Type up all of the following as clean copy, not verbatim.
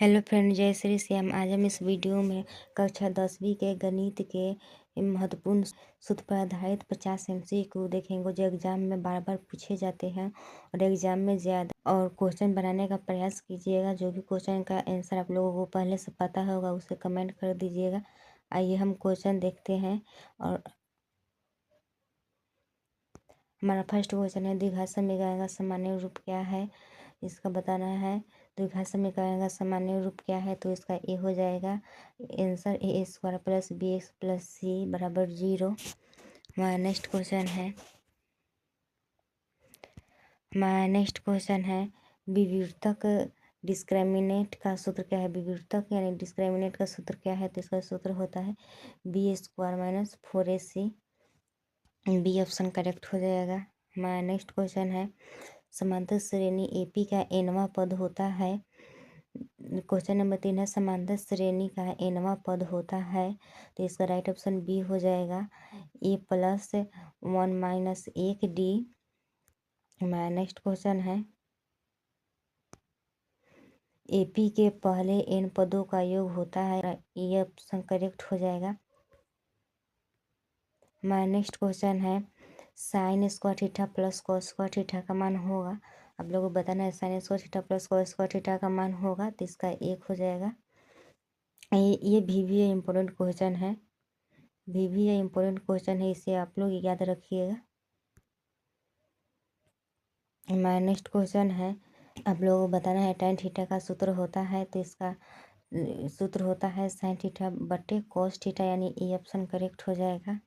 Hello friend, जय श्री श्याम। आज हम इस वीडियो में कक्षा 10वीं के गणित के महत्वपूर्ण सूत्र पर आधारित 50 MCQ देखेंगे जो एग्जाम में बार बार पूछे जाते हैं और एग्जाम में ज़्यादा और क्वेश्चन बनाने का प्रयास कीजिएगा। जो भी क्वेश्चन का आंसर आप लोगों को पहले से पता होगा उसे कमेंट कर दीजिएगा। आइए हम क्वेश्चन देखते हैं। और हमारा फर्स्ट क्वेश्चन है, द्विघात समीकरण का सामान्य रूप क्या है, इसका बताना है। द्विघात समीकरण का सामान्य रूप क्या है, तो इसका ए हो जाएगा answer a² plus bx plus c बराबर 0। हमारा नेक्स्ट क्वेश्चन है विवर्तक डिस्क्रिमिनेंट का सूत्र क्या है। विवर्तक यानी डिस्क्रिमिनेंट का सूत्र क्या है, तो इसका सूत्र होता है b² minus 4ac। B option correct हो जाएगा। हमारा नेक्स्ट क्वेश्चन है समांतर श्रेणी एपी का nवां पद होता है। क्वेश्चन नंबर 3 है समांतर श्रेणी का nवां पद होता है, तो इसका राइट ऑप्शन बी हो जाएगा a+1 माइनस 1d। हमारा नेक्स्ट क्वेश्चन है एपी के पहले n पदों का योग होता है, ये ऑप्शन करेक्ट हो जाएगा। हमारा नेक्स्ट क्वेश्चन है sine square theta plus cos square theta का मान होगा। आप लोगों को बताना है sine square theta plus cos square theta का मान होगा, तो इसका 1 हो जाएगा। ये भी इम्पोर्टेंट क्वेश्चन है। भी इम्पोर्टेंट क्वेश्चन है, इसे आप लोग याद रखिएगा। हमारा नेक्स्ट क्वेश्चन है आप लोगों को बताना है tan थीटा का सूत्र होता है, तो इसका सूत्र होता है साइन थीटा बटे कॉस थीटा, यानी ये ऑप्शन करेक्ट हो जाएगा।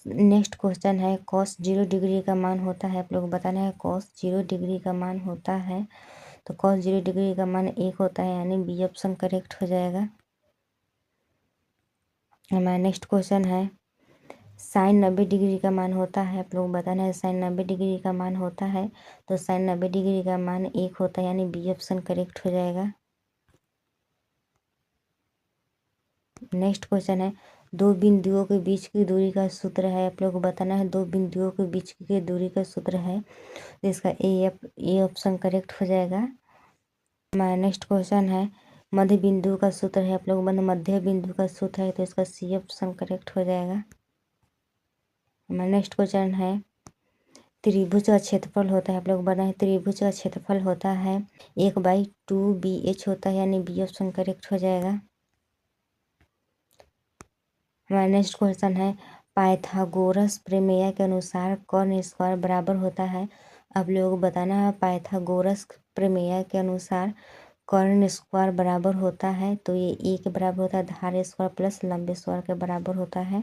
नेक्स्ट क्वेश्चन है कॉस 0 डिग्री का मान होता है। आप लोग बताना है कॉस 0 डिग्री का मान होता है, तो कॉस 0 डिग्री का मान 1 होता है, यानी बी ऑप्शन करेक्ट हो जाएगा। हमारा नेक्स्ट क्वेश्चन है साइन 90 डिग्री का मान होता है। आप लोग बताना है साइन 90 डिग्री का मान होता है, तो साइन 90 डिग्री का मान 1 होता है, यानी बी ऑप्शन करेक्ट हो जाएगा। नेक्स्ट क्वेश्चन है दो बिंदुओं के बीच की दूरी का सूत्र है। आप लोग को बताना है दो बिंदुओं के बीच की दूरी का सूत्र है, तो इसका ए ऑप्शन करेक्ट हो जाएगा। हमारा नेक्स्ट क्वेश्चन है मध्य बिंदु का सूत्र है। आप लोग मध्य बिंदु का सूत्र है, तो इसका सी ऑप्शन करेक्ट हो जाएगा। हमारा नेक्स्ट क्वेश्चन है त्रिभुज का क्षेत्रफल होता है। आप लोग बताएं त्रिभुज का क्षेत्रफल होता है 1/2BH होता है, यानी बी ऑप्शन करेक्ट हो जाएगा। हमारा नेक्स्ट क्वेश्चन है पाइथागोरस प्रमेय के अनुसार कर्ण स्क्वायर बराबर होता है। अब लोगों को बताना है पाइथागोरस प्रमेय के अनुसार कर्ण स्क्वायर बराबर होता है, तो ये ए के बराबर होता है धार स्क्वायर प्लस लंबे स्क्वायर के बराबर होता है।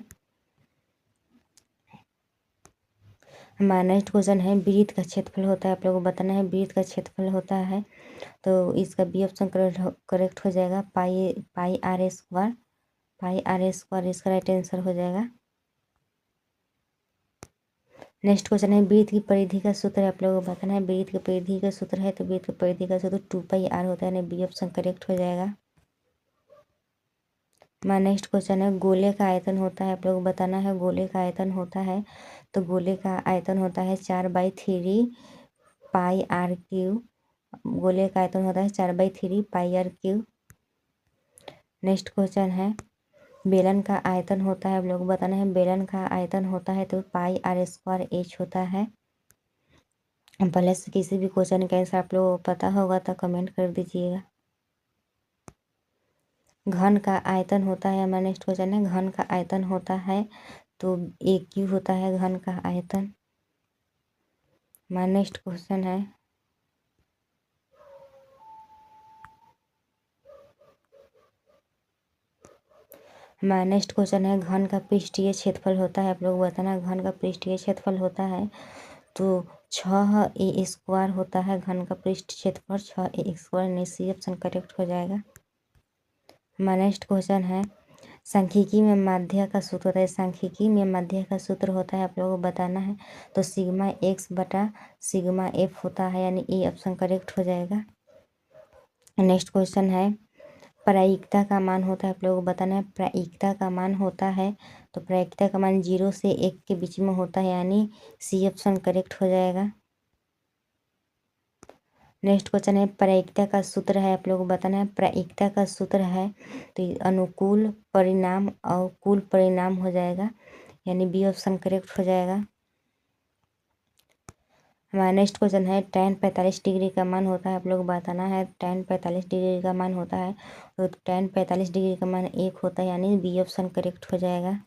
हमारा नेक्स्ट क्वेश्चन है वृत्त का क्षेत्रफल होता है। आप लोगों को बताना है वृत्त का क्षेत्रफल होता है, तो इसका बी ऑप्शन करेक्ट हो जाएगा पाई आर स्क्वायर इसका राइट आंसर हो जाएगा। नेक्स्ट क्वेश्चन है वृत्त की परिधि का सूत्र है। आप लोगों को बताना है वृत्त की परिधि का सूत्र है, तो वृत्त की परिधि का सूत्र 2πr होता है, यानी बी ऑप्शन करेक्ट हो जाएगा। हमारा नेक्स्ट क्वेश्चन है गोले का आयतन होता है। आप लोगों को बताना है गोले का आयतन होता है, तो गोले का आयतन होता है 4/3πr³। गोले का आयतन होता है 4/3πr³। नेक्स्ट क्वेश्चन है बेलन का आयतन होता है। आप लोग बताना है बेलन का आयतन होता है, तो πr² होता है। पहले से किसी भी क्वेश्चन का आंसर आप लोगों को पता होगा तो कमेंट कर दीजिएगा। घन का आयतन होता है। हमारा नेक्स्ट क्वेश्चन है घन का आयतन होता है, तो AQ होता है घन का आयतन। हमारा नेक्स्ट क्वेश्चन है घन का पृष्ठीय क्षेत्रफल होता है। आप लोग बताना घन का पृष्ठीय क्षेत्रफल होता है, तो 6a² होता है घन का पृष्ठ क्षेत्रफल 6a², यानी सी ऑप्शन करेक्ट हो जाएगा। हमारा नेक्स्ट क्वेश्चन है सांख्यिकी में माध्य का सूत्र होता है। सांख्यिकी में माध्य का सूत्र होता है, आप लोगों को बताना है, तो σx/σf होता है, यानी ए ऑप्शन करेक्ट हो जाएगा। नेक्स्ट क्वेश्चन है प्रायिकता का मान होता है। आप लोगों को बताना है प्रायिकता का मान होता है, तो प्रायिकता का मान 0 से 1 के बीच में होता है, यानी सी ऑप्शन करेक्ट हो जाएगा। नेक्स्ट क्वेश्चन है प्रायिकता का सूत्र है, आप लोगों को बताना है प्रायिकता का सूत्र है। तो ये अनुकूल परिणाम और कुल परिणाम हो जाएगा, यानी बी ऑप्शन करेक्ट हो जाएगा। हमारा नेक्स्ट क्वेश्चन है tan 45 डिग्री का मान होता है, आप लोग बताना है tan 45 डिग्री का मान होता है। तो tan 45 डिग्री का मान 1 होता है, यानी बी ऑप्शन करेक्ट हो जाएगा।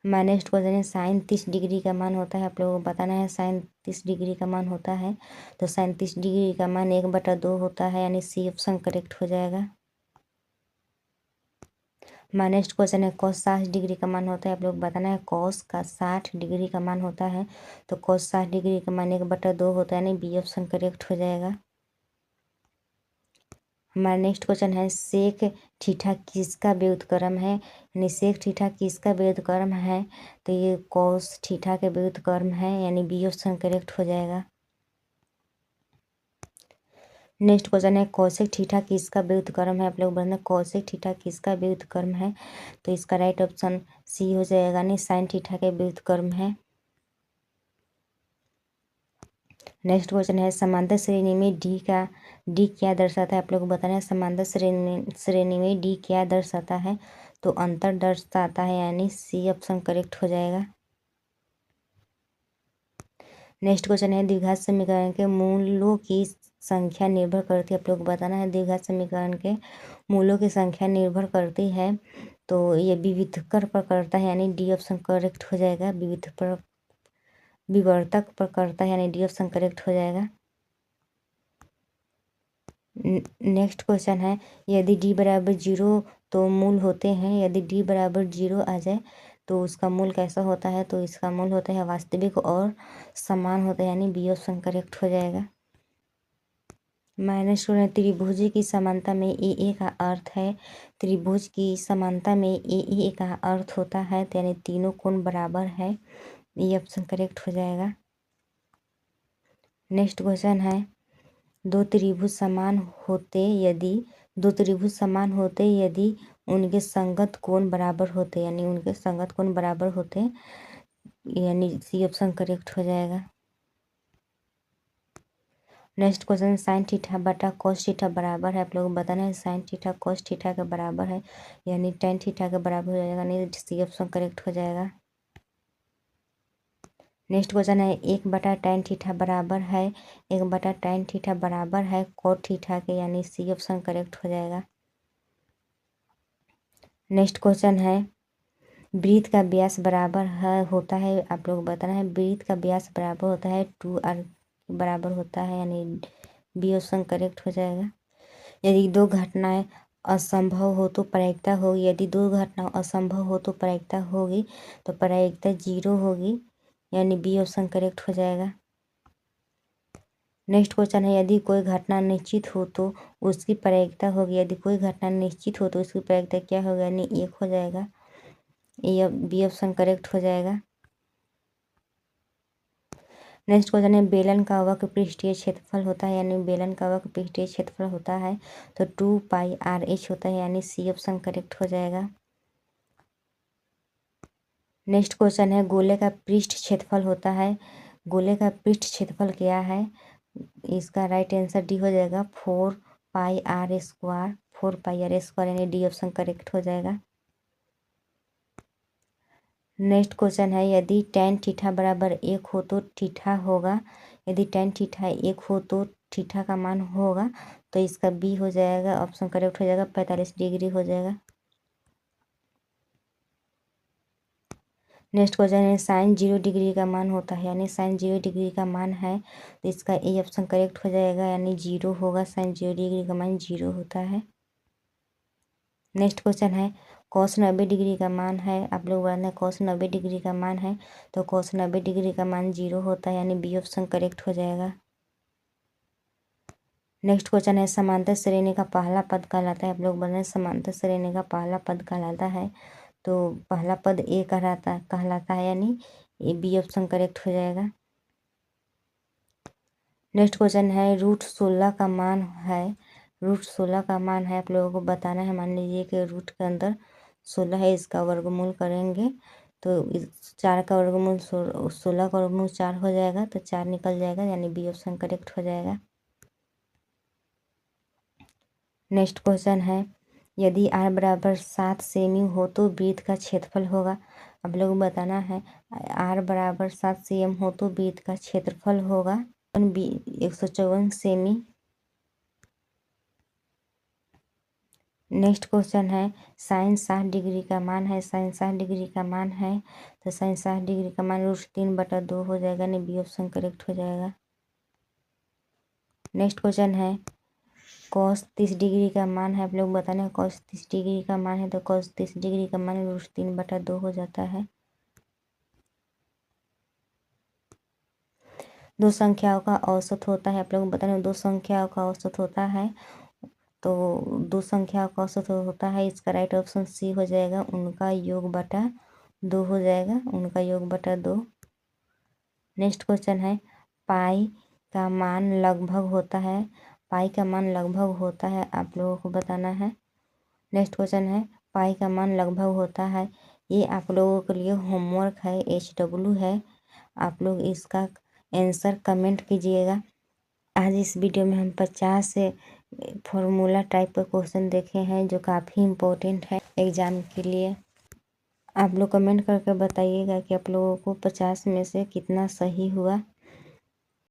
हमारा नेक्स्ट क्वेश्चन है साइन 30 डिग्री का मान होता है, आप लोगों को बताना है साइन 30 डिग्री का मान होता है। तो साइन 30 डिग्री का मान 1/2 होता है, यानी सी ऑप्शन करेक्ट हो जाएगा। हमारा नेक्स्ट क्वेश्चन है cos 60 डिग्री का मान होता है, आप लोग बताना है cos का 60 डिग्री का मान होता है। तो cos 60 डिग्री का मान 1/2 होता है, यानी बी ऑप्शन करेक्ट हो जाएगा। हमारा नेक्स्ट क्वेश्चन है सेक थीटा किसका व्युत्क्रम है, यानी सेक थीटा किसका व्युत्क्रम है। तो ये cos थीटा के व्युत्क्रम है, यानी बी ऑप्शन करेक्ट हो जाएगा। नेक्स्ट क्वेश्चन है कौशिक थीटा किसका व्युत्क्रम है, आप लोग बताना कौशिक थीटा किसका व्युत्क्रम है। तो इसका राइट ऑप्शन सी हो जाएगा, नहीं साइन थीटा के व्युत्क्रम है। नेक्स्ट क्वेश्चन है समांतर श्रेणी में डी क्या दर्शाता है, आप लोग बताना है समांतर श्रेणी में डी क्या दर्शाता है। तो अंतर दर्शाता है, यानी सी ऑप्शन करेक्ट हो जाएगा। नेक्स्ट क्वेश्चन है द्विघात समीकरण के मूलों की संख्या निर्भर करती है, आप लोग बताना है द्विघात समीकरण के मूलों की संख्या निर्भर करती है। तो ये विविधकर पर करता है, यानी डी ऑप्शन करेक्ट हो जाएगा। विवर्तक पर करता है, यानी डी ऑप्शन करेक्ट हो जाएगा। नेक्स्ट क्वेश्चन है यदि डी बराबर 0 तो मूल होते हैं, यदि डी बराबर 0 आ जाए तो उसका मूल कैसा होता है। तो इसका मूल होता है वास्तविक और समान होता है, यानी बी ऑप्शन करेक्ट हो जाएगा। माइनस टू त्रिभुज की समानता में ए का अर्थ है, त्रिभुज की समानता में ए का अर्थ होता है, तो यानी तीनों कोण बराबर है, ये ऑप्शन करेक्ट हो जाएगा। नेक्स्ट क्वेश्चन है दो त्रिभुज समान होते यदि दो त्रिभुज समान होते यदि उनके संगत कोण बराबर होते, यानी उनके संगत कोण बराबर होते, यानी सी ऑप्शन करेक्ट हो जाएगा। नेक्स्ट क्वेश्चन साइन थीटा बटा कॉस थीटा बराबर है, आप लोग बताना है साइन थीटा कॉस थीटा के बराबर है, यानी टेन थीटा के बराबर हो जाएगा, नहीं सी ऑप्शन करेक्ट हो जाएगा। नेक्स्ट क्वेश्चन है 1/tan थीटा बराबर है 1/tan थीटा बराबर है cot थीटा के, यानी सी ऑप्शन करेक्ट हो जाएगा। नेक्स्ट क्वेश्चन है वृत्त का व्यास बराबर है होता है, आप लोग बताना है वृत्त का व्यास बराबर होता है 2r बराबर होता है, यानी बी ऑप्शन करेक्ट हो जाएगा। यदि दो घटनाएं असंभव हो तो प्रायिकता होगी, यदि दो घटना असंभव हो तो प्रायिकता होगी, तो प्रायिकता 0 होगी, यानी बी ऑप्शन करेक्ट हो जाएगा। नेक्स्ट क्वेश्चन है यदि कोई घटना निश्चित हो तो उसकी प्रायिकता होगी, यदि कोई घटना निश्चित हो तो उसकी प्रायिकता क्या होगा, यानी 1 हो जाएगा, ये बी ऑप्शन करेक्ट हो जाएगा। नेक्स्ट क्वेश्चन है बेलन का वक्र पृष्ठीय क्षेत्रफल होता है, यानी बेलन का वक्र पृष्ठीय क्षेत्रफल होता है तो 2πr/h होता है, यानी सी ऑप्शन करेक्ट हो जाएगा। नेक्स्ट क्वेश्चन है गोले का पृष्ठ क्षेत्रफल होता है, गोले का पृष्ठ क्षेत्रफल क्या है। इसका राइट आंसर डी हो जाएगा 4πr², 4πr², यानी डी ऑप्शन करेक्ट हो जाएगा। नेक्स्ट क्वेश्चन है यदि tan थीटा बराबर 1 हो तो थीटा होगा, यदि tan थीटा 1 हो तो थीटा का मान होगा, तो इसका बी हो जाएगा, ऑप्शन करेक्ट हो जाएगा, 45 डिग्री हो जाएगा। नेक्स्ट क्वेश्चन है साइन 0 डिग्री का मान होता है, यानी साइन 0 डिग्री का मान है, तो इसका ए ऑप्शन करेक्ट हो जाएगा, यानी 0 होगा, साइन 0 डिग्री का मान 0 होता है। नेक्स्ट क्वेश्चन है cos 90 डिग्री का मान है, आप लोग बताना है cos 90 डिग्री का मान है, तो cos 90 डिग्री का मान 0 होता है, यानी बी ऑप्शन करेक्ट हो जाएगा। नेक्स्ट क्वेश्चन है समांतर श्रेणी का पहला पद कहलाता है, आप लोग बताना है समांतर श्रेणी का पहला पद कहलाता है, तो पहला पद ए कहलाता है, यानी ए बी ऑप्शन करेक्ट हो जाएगा। नेक्स्ट क्वेश्चन है √16 का मान है, √16 का मान है, आप लोगों को बताना है। मान लीजिए कि रूट के अंदर 16 है, इसका वर्गमूल करेंगे तो इस 4 का वर्गमूल 16 का वर्गमूल 4 हो जाएगा, तो 4 निकल जाएगा, यानी बी ऑप्शन करेक्ट हो जाएगा। नेक्स्ट क्वेश्चन है, यदि r बराबर 7 सेमी हो तो वृत्त का क्षेत्रफल होगा। आप लोग बताना है r बराबर 7 cm हो तो वृत्त का क्षेत्रफल होगा 154 सेमी। नेक्स्ट क्वेश्चन है, साइन 60 डिग्री का मान है, साइन 60 डिग्री का मान है, तो साइन 60 डिग्री का मान √3/2 हो जाएगा, नहीं बी ऑप्शन करेक्ट हो जाएगा। नेक्स्ट क्वेश्चन है, कॉस 30 डिग्री का मान है, आप लोग बताना है कॉस 30 डिग्री का मान है, तो कॉस 30 डिग्री का मान √3/2 हो जाता है। दो संख्याओं का औसत होता है, आप लोग बताना दो संख्याओं का औसत होता है, तो दो संख्याओं का औसत होता है, इसका राइट ऑप्शन सी हो जाएगा, उनका योग बटा 2 हो जाएगा, उनका योग बटा 2। नेक्स्ट क्वेश्चन है, पाई का मान लगभग होता है, पाई का मान लगभग होता है, आप लोगों को बताना है। नेक्स्ट क्वेश्चन है, पाई का मान लगभग होता है, ये आप लोगों के लिए होमवर्क है, HW है, आप लोग इसका आंसर कमेंट कीजिएगा। आज इस वीडियो में हम 50 से फॉर्मूला टाइप का क्वेश्चन देखे हैं, जो काफ़ी इम्पोर्टेंट है एग्ज़ाम के लिए। आप लोग कमेंट करके बताइएगा कि आप लोगों को 50 में से कितना सही हुआ।